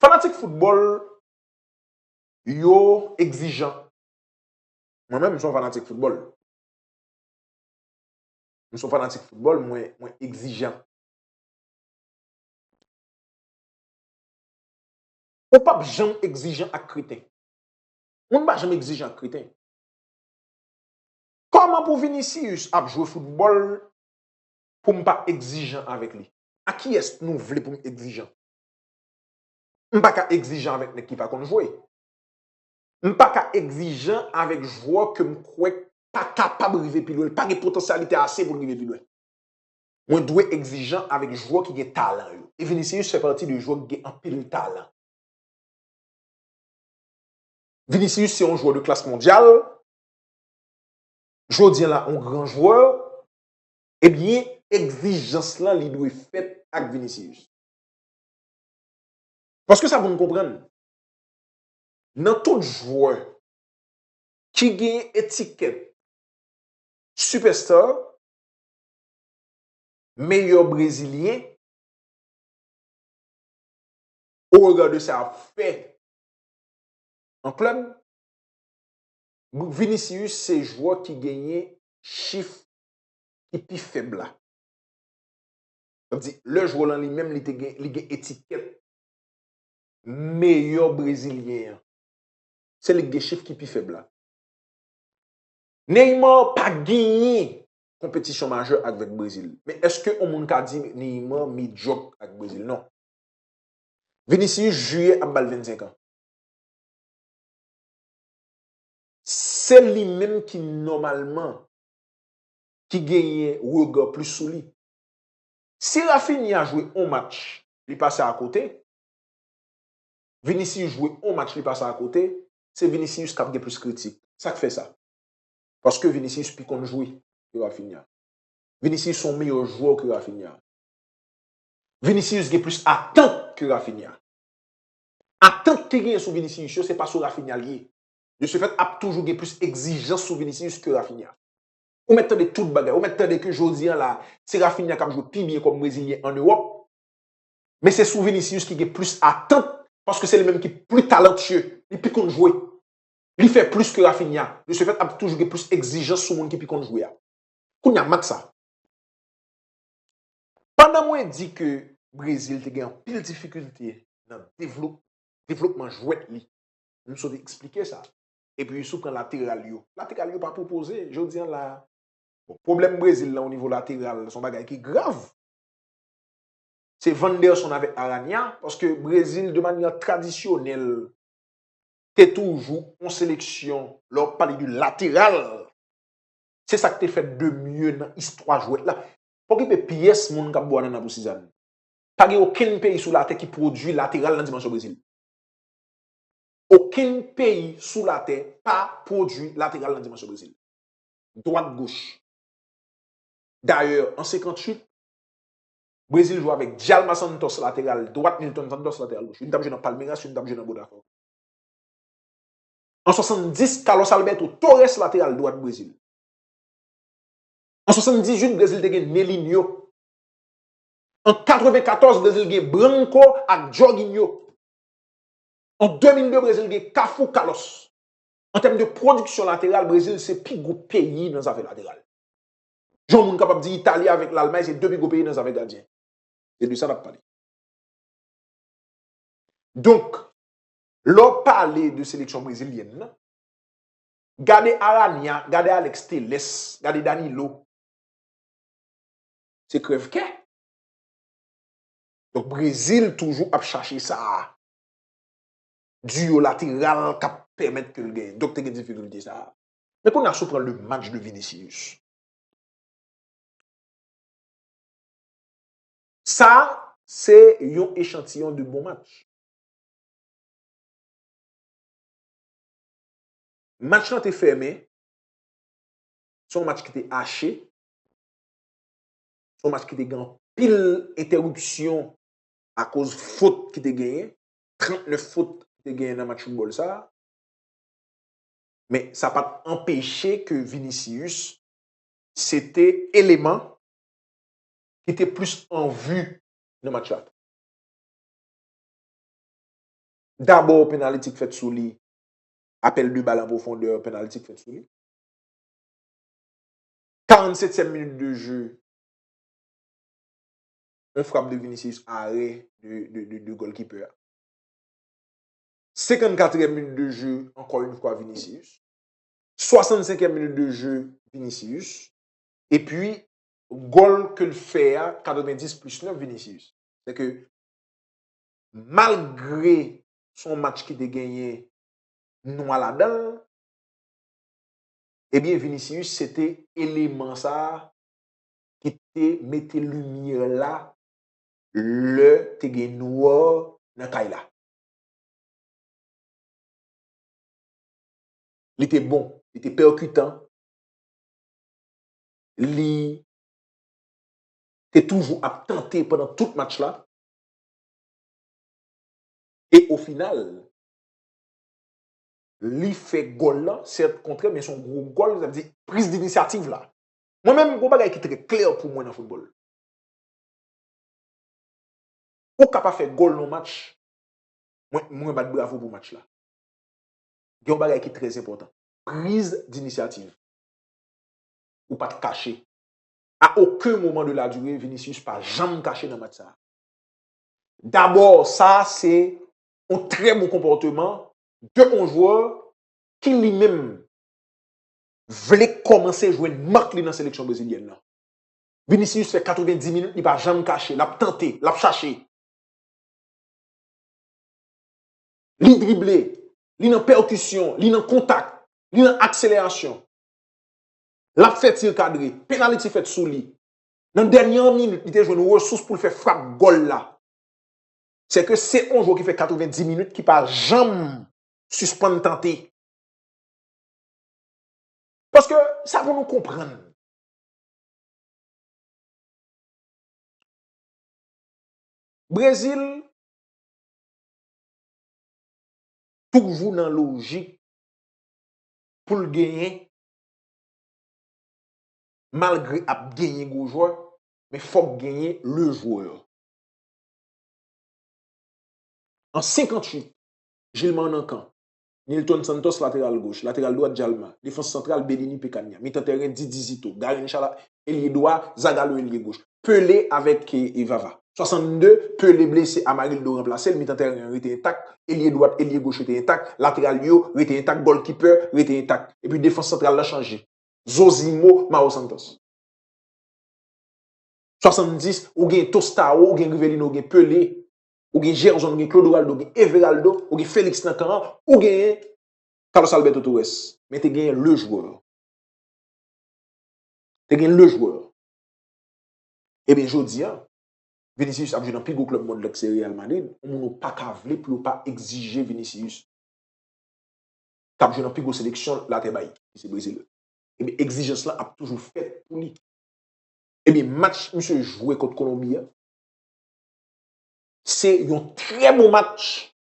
Fanatique football, yo exigeant. Moi-même, je suis fanatique football. Je suis fanatique football, moi exigeant. On pas jamais exigeant à crétin. On pas jamais exigeant à crétin. Comment pour Vinicius a joué football pour ne pas exigeant avec lui? À qui est-ce que nous voulons pour exigeant? On pas exigeant avec l'équipe à qu'on joue. On pas exigeant avec joueur que me croit pas capable de arriver plus loin, pas de potentialité assez pour arriver plus loin. On doit exigeant avec joueur qui a talent. Et Vinicius fait partie de joueurs qui ont un peu de talent. Vinicius, c'est un joueur de classe mondiale. Je dis là, un grand joueur. Eh bien, exigence là, il doit être faite avec Vinicius. Parce que ça, vous me comprenez. Dans tout joueur qui gagne étiquette superstar, meilleur brésilien, au regard de ça fait en club, Vinicius, c'est joueur qui gagne chiffre qui est plus faible. Le joueur lui-même, il gagne étiquette meilleur brésilien. C'est le chiffre qui est plus faible. Neymar pas gagné compétition majeure avec le Brésil. Mais est-ce que on a dit Neymar médiocre avec le Brésil? Non. Vinicius juillet à 25 ans. C'est lui-même qui normalement qui gagne regard plus sous lui. Si Rafinha a joué un match, il passe à côté. Vinicius joué un match, il passe à côté. C'est Vinicius qui a plus critique. Ça fait ça. Parce que Vinicius puis qu'on joue que Rafinha. Vinicius son meilleur joueur que Rafinha. Vinicius est plus attent que Rafinha. Attente qui gagne sur Vinicius, c'est pas sur Rafinha lié. De ce fait, a toujours plus exigence sur Vinicius que Rafinha. Ou mettez de toute bagarre. Ou mettez que je dis là, c'est Rafinha qui a joué plus bien comme Brésilien en Europe. Mais c'est sur Vinicius qui est plus attente parce que c'est le même qui est plus talentueux. Il peut qu'on jouer. Il fait plus que Rafinha. De ce fait, a toujours plus exigence sur le monde qui peut qu'on jouer. Qu'on y a max ça. Pendant moi dit que Brésil a une pile difficulté dans le développement jouet li. Nous sommes expliquer ça. Et puis, sous prend latéral yo. Latéral yo pas proposé. Je dis là, bon, problème Brésil là au niveau latéral, son bagage qui est grave. C'est Vanderson avec Arania parce que Brésil de manière traditionnelle t'es toujours en sélection leur parler du latéral. C'est ça que t'es fait de mieux dans l'histoire jouet là. Pour que pièce moun k'ap boire dans pour 6 ans. Pas aucun pays sur la terre qui produit latéral dans la dimension Brésil. Aucun pays sous la terre pas produit latéral dans la dimension Brésil. Droite-gauche. D'ailleurs, en 58, Brésil joue avec Djalma Santos latéral droite, Nilton Santos latéral gauche. Une table dans Palmeiras, une table dans Botafogo. En 70, Carlos Alberto Torres latéral droite Brésil. En 78, Brésil a gagné Nelinho. En 94, Brésil a gagné Branco et Jorginho. En 2002, Brésil a gagné Cafu Carlos. En termes de production latérale, Brésil, c'est le plus gros pays dans les affaires latérales. Jean Moun capable de dire Italie avec l'Allemagne, c'est deux plus gros pays dans les affaires gardiens. C'est de ça qu'on parle. Donc, l'on parle de sélection brésilienne. Gardez Arania, gardez Alex Telles, gardez Danilo. C'est crève-quai. Donc, Brésil toujours a cherché ça. Duo latéral qui permet que le gagne. Donc, il y a des difficultés ça. Mais qu'on a surpris le match de Vinicius. Ça, c'est un échantillon de bon match. Match là était fermé. Son match qui était haché. Son match qui était en pile interruption à cause de faute qui était gagné. 39 fautes qui était gagné dans le match de football ça. Mais ça n'a pas empêché que Vinicius, c'était élément qui était plus en vue dans le match là. D'abord, penalty fait sous lui. Appel de balle en profondeur, penalty fait sous lui. 47e minute de jeu. On frappe de Vinicius, arrêt de goalkeeper. 54e minute de jeu, encore une fois Vinicius. 65e minute de jeu, Vinicius. Et puis, goal que le fait à 90 plus 9 Vinicius. C'est que malgré son match qui a gagné nous à la dedans, eh bien Vinicius, c'était élément ça qui te mettait lumière là, le te gen noir dans Kaila. Il était bon, il était percutant. Il était toujours à tenter pendant tout le match là. Et au final, il fait goal là, c'est contraire, mais son gros goal, ça veut dire prise d'initiative là. Moi-même, il y a un bagage qui est très clair pour moi dans le football. Ou capable de faire goal dans le match, moi, je vais bravo pour le match là. Il y a un bagage qui est très important. Prise d'initiative. Ou pas te cacher. À aucun moment de la durée, Vinicius pas jamais caché dans le match ça. D'abord, ça, c'est un très bon comportement de un joueur qui lui-même voulait commencer à jouer une marque dans la sélection brésilienne. Vinicius fait 90 minutes, il va jamais caché, il a tenté, il a cherché. Il dribblé, il en percussion, il en contact, il en accélération. La fait tir cadré, pénalité fait sous lui. Dans la dernière minute, il a joué une ressource pour faire frappe goal là. C'est que c'est un joueur qui fait 90 minutes qui pas jamais suspendre tenter. Parce que ça va nous comprendre. Brésil, toujours dans la logique pour le gagner, malgré à gagner gros joueur, mais il faut gagner le joueur. En 58, Gilles Nancan, Nilton Santos, latéral gauche, latéral droit Djalma, défense centrale Bellini Pekania, milieu terrain Didi Zito, Garin Chala, ailier droit, Zagallo, ailier gauche. Pelé avec Evava. 62, Pelé blessé, Amarildo remplacé, le milieu terrain était intact, ailier droit, ailier gauche était intact, latéral yo était intact, goalkeeper était intact. Et puis défense centrale l'a changé. Zozimo, Mao Santos. 70, ou gen Tostao, ou gen Rivelino, ou gen Pelé, ou gen Gerson, ou gen Clodoaldo, ou gen Everaldo, ou gen Félix Nakaran, ou gen Carlos Alberto Torres. Mais tu gen le joueur. Tu gen le joueur. Eh bien, je dis, Vinicius a joué dans le plus gros club monde de Real Madrid, on n'a pas qu'à vouloir pour pas exiger Vinicius. Tu as joué dans la plus grosse sélection, là, t'es bail, c'est Brésil. Eh bien, exigence là a toujours fait pour lui. Eh bien, match, monsieur joué contre Colombie, c'est un très bon match